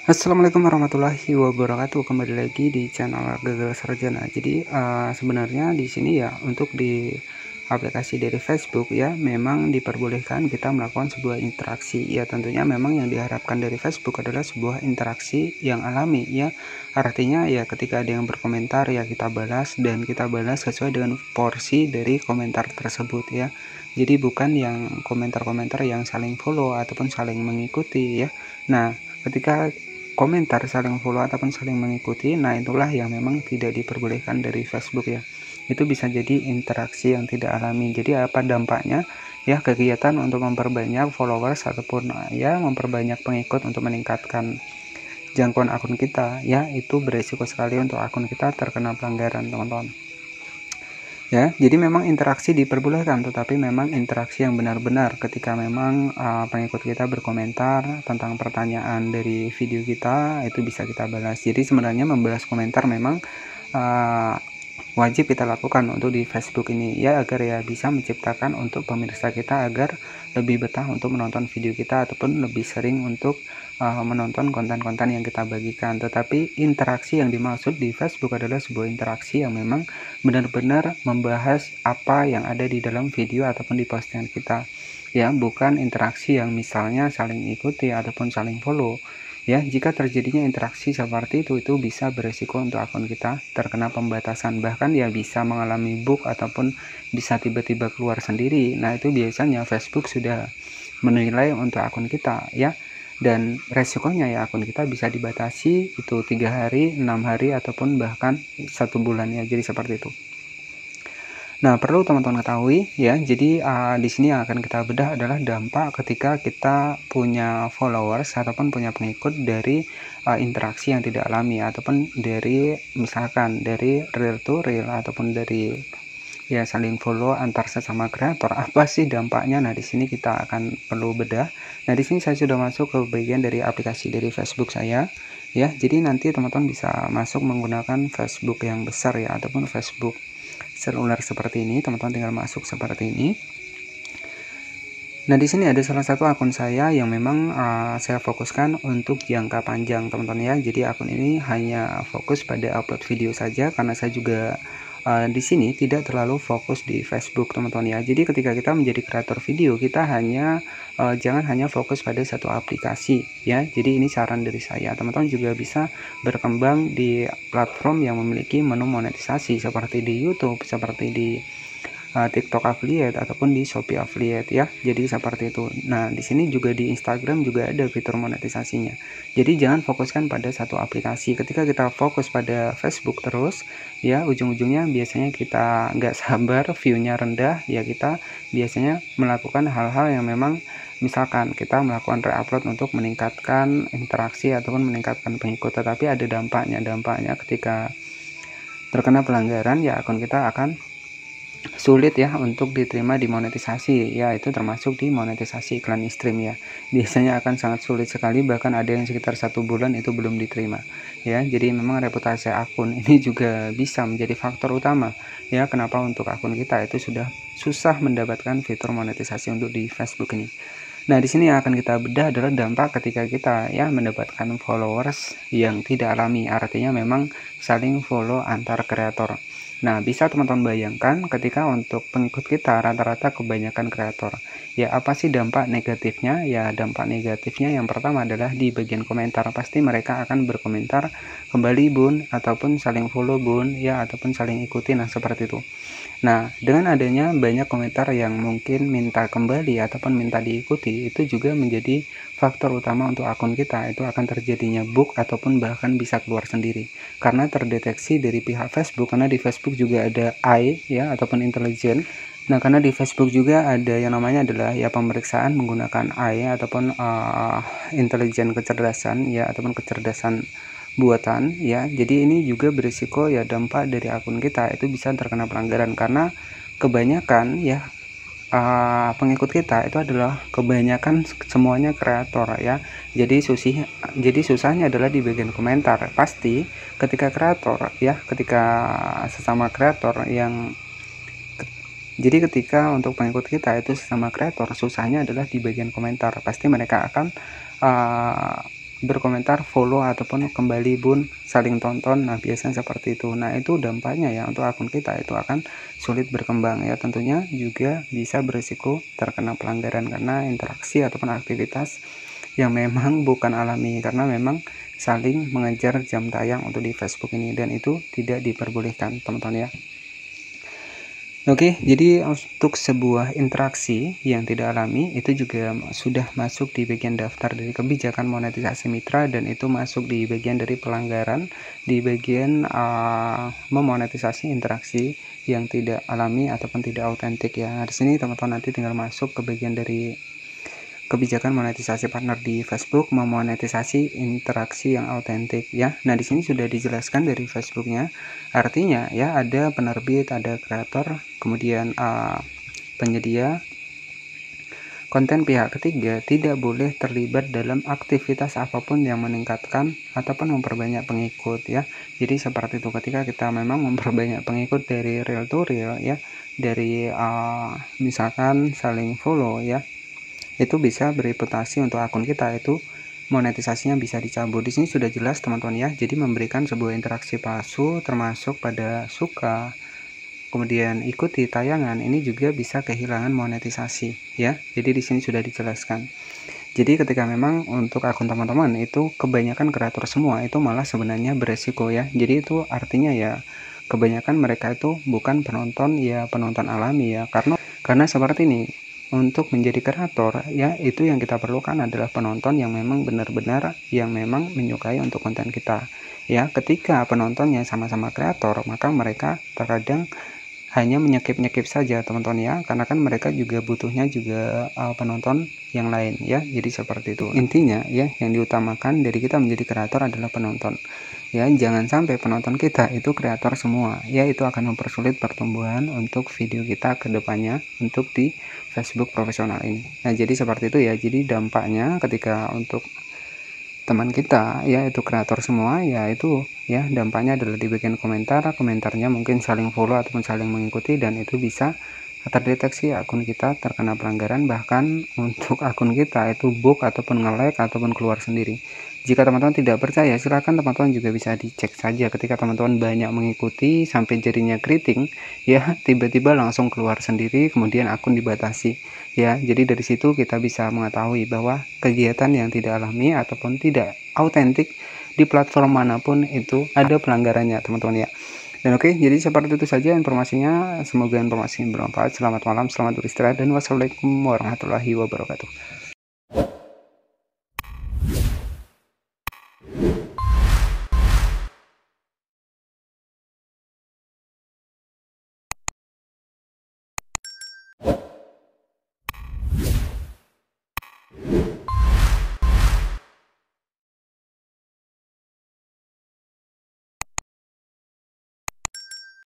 Assalamualaikum warahmatullahi wabarakatuh. Kembali lagi di channel Gagal Sarjana. Jadi sebenarnya di sini ya untuk di aplikasi dari Facebook ya memang diperbolehkan kita melakukan sebuah interaksi. Ya tentunya memang yang diharapkan dari Facebook adalah sebuah interaksi yang alami ya. Artinya ya ketika ada yang berkomentar ya kita balas dan kita balas sesuai dengan porsi dari komentar tersebut ya. Jadi bukan yang komentar-komentar yang saling follow ataupun saling mengikuti ya. Nah, ketika komentar saling follow ataupun saling mengikuti, nah itulah yang memang tidak diperbolehkan dari Facebook ya. Itu bisa jadi interaksi yang tidak alami. Jadi apa dampaknya? Ya kegiatan untuk memperbanyak followers ataupun ya memperbanyak pengikut untuk meningkatkan jangkauan akun kita ya, itu beresiko sekali untuk akun kita terkena pelanggaran, teman-teman. Ya, jadi memang interaksi diperbolehkan, tetapi memang interaksi yang benar-benar ketika memang pengikut kita berkomentar tentang pertanyaan dari video kita, itu bisa kita balas. Jadi sebenarnya membalas komentar memang uh, wajib kita lakukan untuk di Facebook ini ya, agar ya bisa menciptakan untuk pemirsa kita agar lebih betah untuk menonton video kita ataupun lebih sering untuk menonton konten-konten yang kita bagikan. Tetapi interaksi yang dimaksud di Facebook adalah sebuah interaksi yang memang benar-benar membahas apa yang ada di dalam video ataupun di postingan kita ya, bukan interaksi yang misalnya saling ikuti ataupun saling follow ya. Jika terjadinya interaksi seperti itu bisa beresiko untuk akun kita terkena pembatasan, bahkan ya bisa mengalami bug ataupun bisa tiba-tiba keluar sendiri. Nah itu biasanya Facebook sudah menilai untuk akun kita ya, dan resikonya ya akun kita bisa dibatasi itu 3 hari, 6 hari ataupun bahkan 1 bulan ya. Jadi seperti itu. Nah, perlu teman-teman ketahui ya. Jadi di sini yang akan kita bedah adalah dampak ketika kita punya followers ataupun punya pengikut dari interaksi yang tidak alami ataupun dari misalkan dari real to real ataupun dari ya saling follow antar sesama kreator. Apa sih dampaknya? Nah, di sini kita akan perlu bedah. Nah, di sini saya sudah masuk ke bagian dari aplikasi dari Facebook saya ya. Jadi nanti teman-teman bisa masuk menggunakan Facebook yang besar ya ataupun Facebook seluler seperti ini. Teman-teman tinggal masuk seperti ini. Nah, di sini ada salah satu akun saya yang memang saya fokuskan untuk jangka panjang, teman-teman ya. Jadi akun ini hanya fokus pada upload video saja karena saya juga di sini tidak terlalu fokus di Facebook, teman-teman ya. Jadi ketika kita menjadi kreator video, kita hanya jangan hanya fokus pada satu aplikasi ya. Jadi ini saran dari saya. Teman-teman juga bisa berkembang di platform yang memiliki menu monetisasi seperti di YouTube, seperti di TikTok affiliate ataupun di Shopee affiliate ya. Jadi seperti itu. Nah, di sini juga di Instagram juga ada fitur monetisasinya. Jadi jangan fokuskan pada satu aplikasi. Ketika kita fokus pada Facebook terus, ya ujung-ujungnya biasanya kita nggak sabar, view-nya rendah, ya kita biasanya melakukan hal-hal yang memang misalkan kita melakukan re-upload untuk meningkatkan interaksi ataupun meningkatkan pengikut, tetapi ada dampaknya. Dampaknya ketika terkena pelanggaran ya akun kita akan sulit ya untuk diterima di monetisasi ya, itu termasuk di monetisasi iklan stream ya. Biasanya akan sangat sulit sekali, bahkan ada yang sekitar 1 bulan itu belum diterima ya. Jadi memang reputasi akun ini juga bisa menjadi faktor utama ya kenapa untuk akun kita itu sudah susah mendapatkan fitur monetisasi untuk di Facebook ini. Nah, di sini yang akan kita bedah adalah dampak ketika kita ya mendapatkan followers yang tidak alami, artinya memang saling follow antar kreator. Nah, bisa teman-teman bayangkan ketika untuk pengikut kita rata-rata kebanyakan kreator. Ya, apa sih dampak negatifnya? Ya, dampak negatifnya yang pertama adalah di bagian komentar. Pasti mereka akan berkomentar kembali bun, ataupun saling follow bun, ya, ataupun saling ikuti. Nah, seperti itu. Nah, dengan adanya banyak komentar yang mungkin minta kembali ataupun minta diikuti, itu juga menjadi faktor utama untuk akun kita itu akan terjadinya bug ataupun bahkan bisa keluar sendiri. Karena terdeteksi dari pihak Facebook, karena di Facebook juga ada AI ya ataupun intelijen. Nah, karena di Facebook juga ada yang namanya adalah ya pemeriksaan menggunakan AI ataupun intelijen kecerdasan ya ataupun kecerdasan buatan ya. Jadi ini juga berisiko ya dampak dari akun kita itu bisa terkena pelanggaran karena kebanyakan ya pengikut kita itu adalah kebanyakan semuanya kreator ya. Jadi susahnya adalah di bagian komentar. Pasti ketika kreator ya, ketika sesama kreator yang jadi ketika untuk pengikut kita itu sesama kreator, susahnya adalah di bagian komentar. Pasti mereka akan berkomentar, follow ataupun kembali bun, saling tonton. Nah biasanya seperti itu. Nah itu dampaknya ya untuk akun kita itu akan sulit berkembang ya, tentunya juga bisa berisiko terkena pelanggaran karena interaksi ataupun aktivitas yang memang bukan alami, karena memang saling mengejar jam tayang untuk di Facebook ini, dan itu tidak diperbolehkan teman-teman ya. Oke, jadi untuk sebuah interaksi yang tidak alami itu juga sudah masuk di bagian daftar dari kebijakan monetisasi mitra, dan itu masuk di bagian dari pelanggaran di bagian memonetisasi interaksi yang tidak alami ataupun tidak autentik ya. Nah, di sini teman-teman nanti tinggal masuk ke bagian dari kebijakan monetisasi partner di Facebook, memonetisasi interaksi yang autentik ya. Nah, di sini sudah dijelaskan dari Facebooknya. Artinya ya, ada penerbit, ada kreator, kemudian penyedia konten pihak ketiga tidak boleh terlibat dalam aktivitas apapun yang meningkatkan ataupun memperbanyak pengikut ya. Jadi seperti itu, ketika kita memang memperbanyak pengikut dari real to real ya, dari misalkan saling follow ya, itu bisa bereputasi untuk akun kita itu monetisasinya bisa dicabut. Di sini sudah jelas teman-teman ya. Jadi memberikan sebuah interaksi palsu termasuk pada suka, kemudian ikuti tayangan, ini juga bisa kehilangan monetisasi ya. Jadi di sini sudah dijelaskan. Jadi ketika memang untuk akun teman-teman itu kebanyakan kreator semua, itu malah sebenarnya beresiko ya. Jadi itu artinya ya kebanyakan mereka itu bukan penonton ya, penonton alami ya. Karena seperti ini, untuk menjadi kreator ya, itu yang kita perlukan adalah penonton yang memang benar-benar yang memang menyukai untuk konten kita ya. Ketika penontonnya sama-sama kreator, maka mereka terkadang hanya menyekip-nyekip saja teman-teman ya, karena kan mereka juga butuhnya juga penonton yang lain ya. Jadi seperti itu intinya ya, yang diutamakan dari kita menjadi kreator adalah penonton ya. Jangan sampai penonton kita itu kreator semua ya, itu akan mempersulit pertumbuhan untuk video kita ke depannya untuk di Facebook profesional ini. Nah jadi seperti itu ya. Jadi dampaknya ketika untuk teman kita ya itu kreator semua ya, itu ya dampaknya adalah di bagian komentarnya mungkin saling follow ataupun saling mengikuti, dan itu bisa terdeteksi akun kita terkena pelanggaran, bahkan untuk akun kita itu bug ataupun nge-lag ataupun keluar sendiri. Jika teman-teman tidak percaya, silakan teman-teman juga bisa dicek saja. Ketika teman-teman banyak mengikuti sampai jadinya keriting ya, tiba-tiba langsung keluar sendiri, kemudian akun dibatasi ya. Jadi dari situ kita bisa mengetahui bahwa kegiatan yang tidak alami ataupun tidak autentik di platform manapun itu ada pelanggarannya teman-teman ya. Dan oke, jadi seperti itu saja informasinya. Semoga informasi bermanfaat. Selamat malam, selamat beristirahat, dan wassalamualaikum warahmatullahi wabarakatuh.